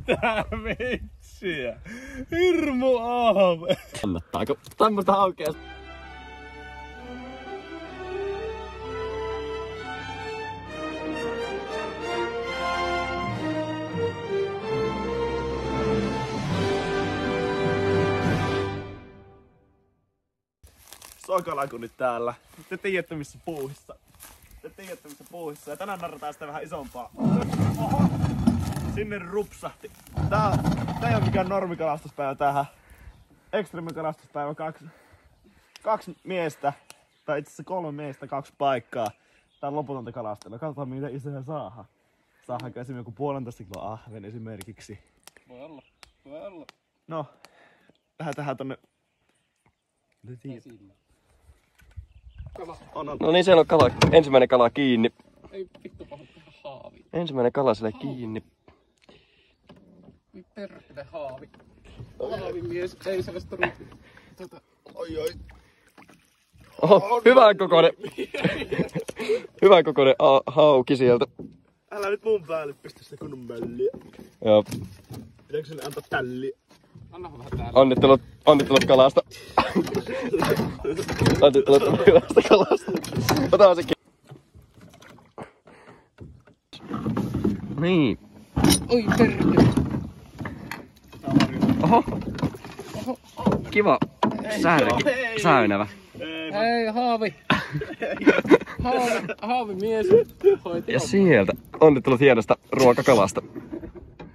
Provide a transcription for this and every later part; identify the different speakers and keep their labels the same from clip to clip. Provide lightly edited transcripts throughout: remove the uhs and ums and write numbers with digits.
Speaker 1: Tää vitsiä. Hirmu aave.
Speaker 2: Kannattaako tämmöstä haukea?
Speaker 1: Sokalaku nyt täällä. Te tiedätte missä puuhissa. Ja tänään narrataan sitä vähän isompaa. Oho! Sinne rupsahti. Tää ei oo mikään normikalastuspäivä tähän. Ekstremikalastuspäivä. Kaksi miestä. Tai itse asiassa 3 miestä, 2 paikkaa. Tää on loputonta kalastelua. Katsotaan mitä isoja saadaan. Saadaanko esimerkiksi joku 1,5 kilon ahven esimerkiksi.
Speaker 3: Voi olla.
Speaker 1: No. Lähdetään tonne. On.
Speaker 2: No niin, siellä on kala. Ensimmäinen kala kiinni.
Speaker 3: Ei vittu paha tehdä haavi.
Speaker 2: Ensimmäinen kala sille kiinni.
Speaker 3: Perkele haavi. Haavimies ei sellaista
Speaker 1: Oi.
Speaker 2: Oho, hyvän kokoinen. Hyvän kokoinen hauki sieltä.
Speaker 1: Älä nyt mun päälle pistä sitä kunnon mölliä.
Speaker 2: Joo.
Speaker 1: Pitääkö sinne antaa tälliä?
Speaker 3: Anna vähän täällä.
Speaker 2: Onnittelut kalasta. Onnittelut hyvästä kalasta. Otetaan sekin. Niin.
Speaker 3: Oi perkele.
Speaker 2: Oho. Kiva. Särki. Säynävä.
Speaker 3: Hei haavi. Haavimies. Hoiti
Speaker 2: Ja sieltä. Onnittelut hienosta ruokakalasta.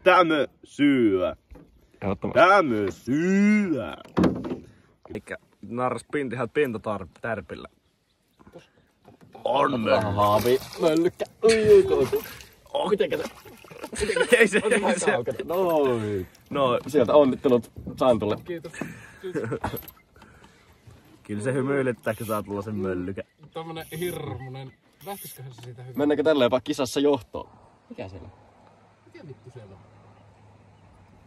Speaker 1: Tämmö syö.
Speaker 2: Ehdottomasti.
Speaker 1: Tämmö syö. Elikkä narras pintihän pintotärpillä. On mö.
Speaker 2: Haavi. Möllykkä.
Speaker 1: Oh, mitenkä se? Ei se.
Speaker 2: Noin. No, sieltä onnittelut Santulle.
Speaker 3: Kiitos.
Speaker 1: Kyllä se hymyilyttää, kun saa tulla sen möllykä.
Speaker 3: Tämmönen hirmunen. Lähtisiköhän se siitä hyvin?
Speaker 2: Mennäänkö tällä jopa kisassa johtoon? Mikä siellä on?
Speaker 3: Mikä vittu siellä on?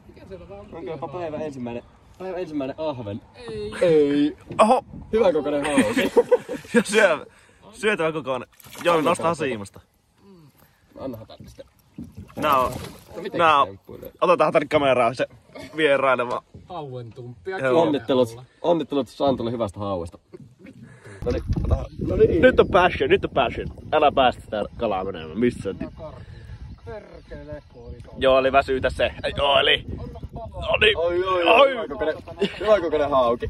Speaker 3: Mikä siellä on?
Speaker 2: Onko jopa päivän ensimmäinen ahven?
Speaker 3: Ei.
Speaker 1: Oho!
Speaker 2: Hyvä kokoinen hauki.
Speaker 1: Ja syötävä kokoinen. Joo, nostaa siimasta.
Speaker 2: Annahan tänne sitten.
Speaker 1: Otetaan tänne kameraan se vieraileva.
Speaker 3: Hauentumppia.
Speaker 2: Onnittelut Santulle hyvästä hauesta.
Speaker 1: Nyt on passion. Älä päästä sitä kalaa menemään missään.
Speaker 3: Perkele.
Speaker 1: Joo, oli väsyytä se. Oli.
Speaker 2: Oi. Hyvä kokoinen hauki.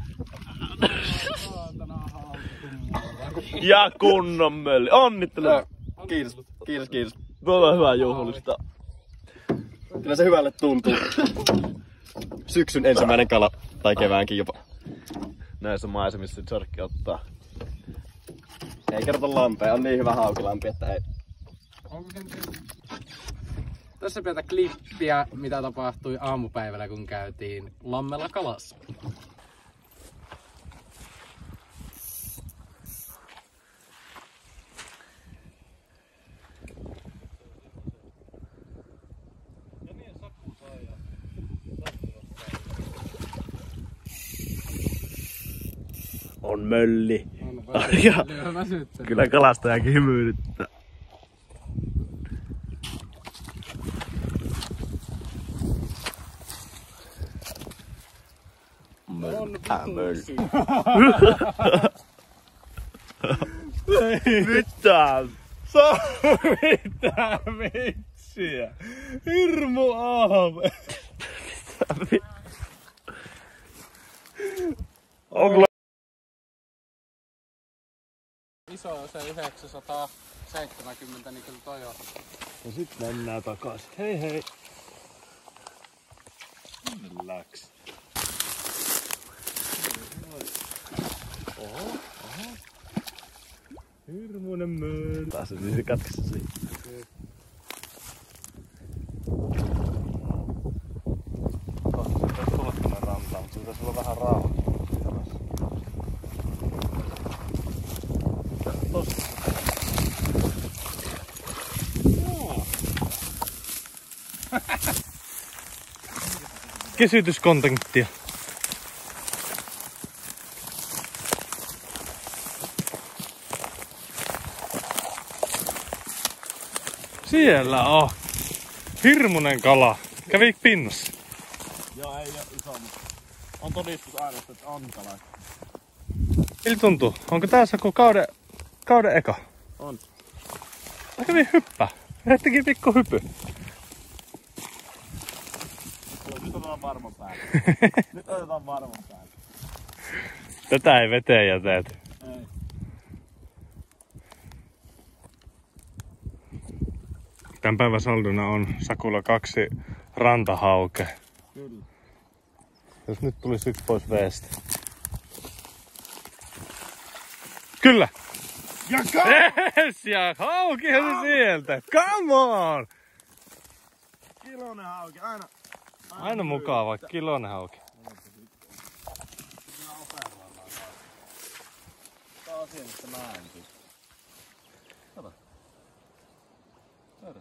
Speaker 1: Ja kunnon mölli. Onnittelen.
Speaker 2: Kiitos.
Speaker 1: Tuolla on hyvä juhlista.
Speaker 2: Kyllä se hyvälle tuntuu. Syksyn ensimmäinen kala. Tai keväänkin jopa.
Speaker 1: Näissä maisemissa sorkki ottaa.
Speaker 2: Ei kerrota lampea. On niin hyvä haukilampi, että ei.
Speaker 3: Onko kenties? Tässä pientä klippiä, mitä tapahtui aamupäivällä, kun käytiin lammella kalassa.
Speaker 1: On mölli.
Speaker 3: Ja
Speaker 1: Kyllä kalastajakin hymyilyttää.
Speaker 3: mölli.
Speaker 1: Mitään. Mitään vitsiä. Hirmu aave. Onko
Speaker 3: Iso se 970, niin kyllä toi on.
Speaker 1: ja sit mennään takas. Hei. Läks. Oho. Hirmuinen mölli. Taas niin se katkessa siihen. Tässä tulla tuonne rantaan, mutta pitäisi olla vähän rauhaa. Tossa. Kesytyskontenttia. Siellä on hirmunen kala.
Speaker 4: Kävi pinnassa.
Speaker 1: Joo, ei oo iso, mutta on todistus aina, että on kala.
Speaker 4: Miltä tuntuu? Onko tää Saku kauden eka?
Speaker 1: On.
Speaker 4: Mä kävin hyppää. Hettikin pikku hypy.
Speaker 1: Nyt otetaan varman päälle. Nyt otetaan varman päälle.
Speaker 4: Tätä ei veteen jäteet.
Speaker 1: Ei.
Speaker 4: Tän päivän saldona on Sakulla 2 rantahauke.
Speaker 1: Kyllä.
Speaker 4: Jos nyt tulisi yksi pois veestä. Kyllä!
Speaker 1: Ja
Speaker 4: Yes, ja haukihan se sieltä. Come on!
Speaker 1: kilonen hauki,
Speaker 4: Aina mukava, kilonen hauki.
Speaker 1: Tää on siellä, että näenkin. Kato. Kato.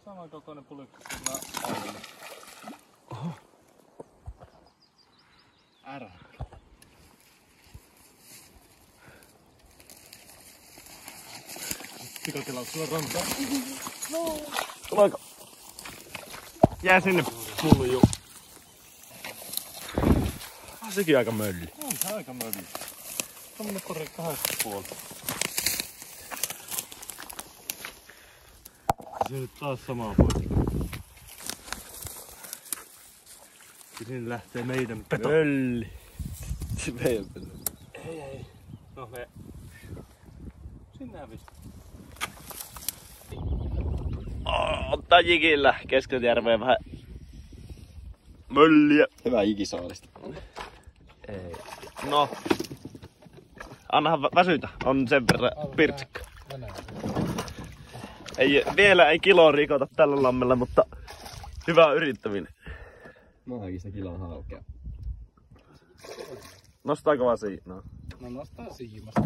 Speaker 1: Saman kokoinen pulikko kuin aiemmin.
Speaker 4: Oho.
Speaker 1: Ärä. Pikakilaus sulla rantaa.
Speaker 2: Tuleeko?
Speaker 1: Jää sinne pulju. Sekin aika mölli.
Speaker 4: On se aika mölli. Tommonen pori 8,5. Se nyt taas samaa pois. Sinne lähtee meidän peto.
Speaker 1: Mölli.
Speaker 2: Meidän peli.
Speaker 4: Ei. No me... Sinne hävisi.
Speaker 1: Ottaa jikillä keskeltä järveä vähän mölliä.
Speaker 2: Hyvä ikisaalista.
Speaker 1: Ei. No. Annahan väsytä. On sen verran pirtsikka. Vielä ei kiloa rikota tällä lammella, mutta hyvä yrittäminen.
Speaker 2: Mäkin sitä kilon haukea.
Speaker 1: Nostaako vaan siinä?
Speaker 3: No nostaa siimasta.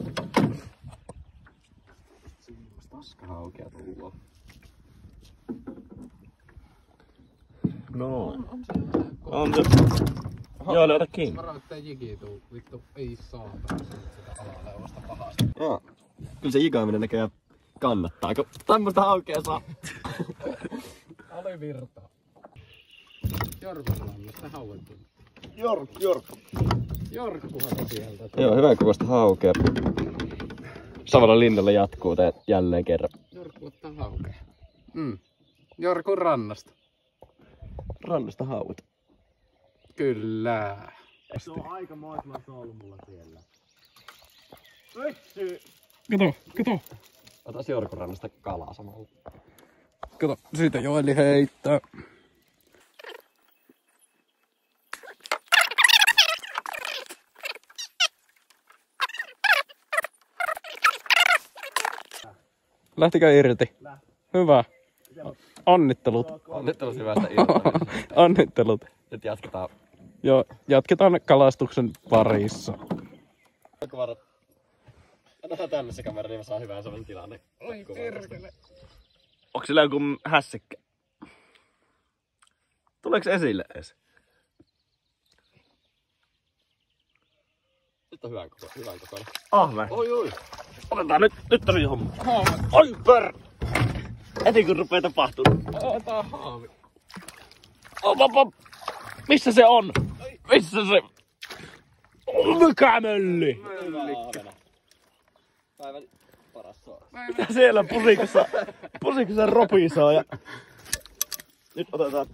Speaker 2: Paska haukea tullut.
Speaker 1: No.
Speaker 3: On
Speaker 1: On se. Joo, löydä kiinni.
Speaker 3: Varo, ettei jiki tuu. Vittu, ei saata sitä alaleuvosta pahasti.
Speaker 2: Joo. Kyllä se jikaaminen näköjään kannattaa, kun tämmöstä haukea saa.
Speaker 3: Oli virtaa. Jorkuhan mistä hauettu. Jorkkuhan sieltä.
Speaker 2: Joo, hyvän kokoista haukea. Savonlan linnalla jatkuu tää jälleen kerran.
Speaker 3: Jorkku ottaa haukea. Jorkun rannasta.
Speaker 2: Rannasta hauet.
Speaker 3: Kyllä.
Speaker 1: Se on aika moisella solmulla siellä. Vitsi!
Speaker 4: Kato.
Speaker 2: Otas Jorkun rannasta kalaa samalla.
Speaker 3: Kato, siitä Joeli heittää. Lähtikö irti? Hyvä. Onnittelut.
Speaker 2: Onnittelut hyvästä iltaa.
Speaker 3: Onnittelut.
Speaker 2: Nyt jatketaan.
Speaker 3: Joo, jatketaan kalastuksen parissa.
Speaker 2: Alkuvarat. Annetaan tänne se kamera, niin mä saan hyvän sellaisen tilanne.
Speaker 3: Oi perkele.
Speaker 1: Onko sillä joku hässikkä? Tuleeko esille edes?
Speaker 2: Nyt on hyvän kokoinen.
Speaker 1: Ahve.
Speaker 2: Oi.
Speaker 1: Otetaan nyt on homma. Oi per! Heti kun rupee tapahtumaan.
Speaker 3: Ota haavi.
Speaker 1: Op. Missä se on? Missä se? Mikä mölli?
Speaker 2: Hyvä ahvena. Päivän paras saa.
Speaker 1: Mitä siellä pusikossa ropisoo ja... Nyt otetaan...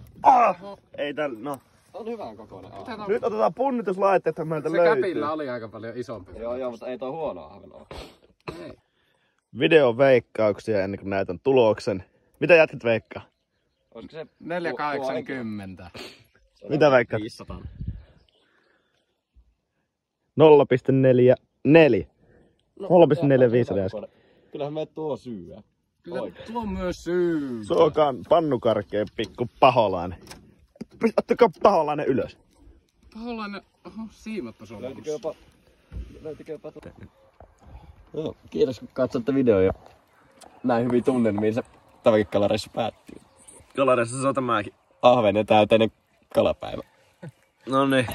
Speaker 1: Ei no.
Speaker 2: On hyvän kokoinen ahvena.
Speaker 1: Nyt otetaan punnituslaitteet, että meiltä
Speaker 3: Se
Speaker 1: löytyy.
Speaker 3: käpillä oli aika paljon isompi.
Speaker 2: Joo, mutta ei toi huono ahven oo.
Speaker 3: Ei.
Speaker 1: Videoveikkauksia ennen kuin näytän tuloksen. Mitä jätkät veikkaa?
Speaker 2: Olisiko se
Speaker 3: 480.
Speaker 1: Mitä veikkaat?
Speaker 2: 500.
Speaker 1: 0,44. 0,45 äsken.
Speaker 2: Kyllähän me tuo syyä.
Speaker 3: Kyllä tuo on myös syy.
Speaker 1: Se on pannukarkeen pikku paholainen. Ottakaa paholainen ylös.
Speaker 3: Paholainen, siimatpa sun
Speaker 2: Löytikö jopa Joo, kiitos kun katsotte videoa ja näin hyvin tunnelmiin se tämäkin kalareissu päättyy.
Speaker 1: Kalareissa se on tämäkin.
Speaker 2: Ahvenen täyteinen kalapäivä.
Speaker 1: No niin.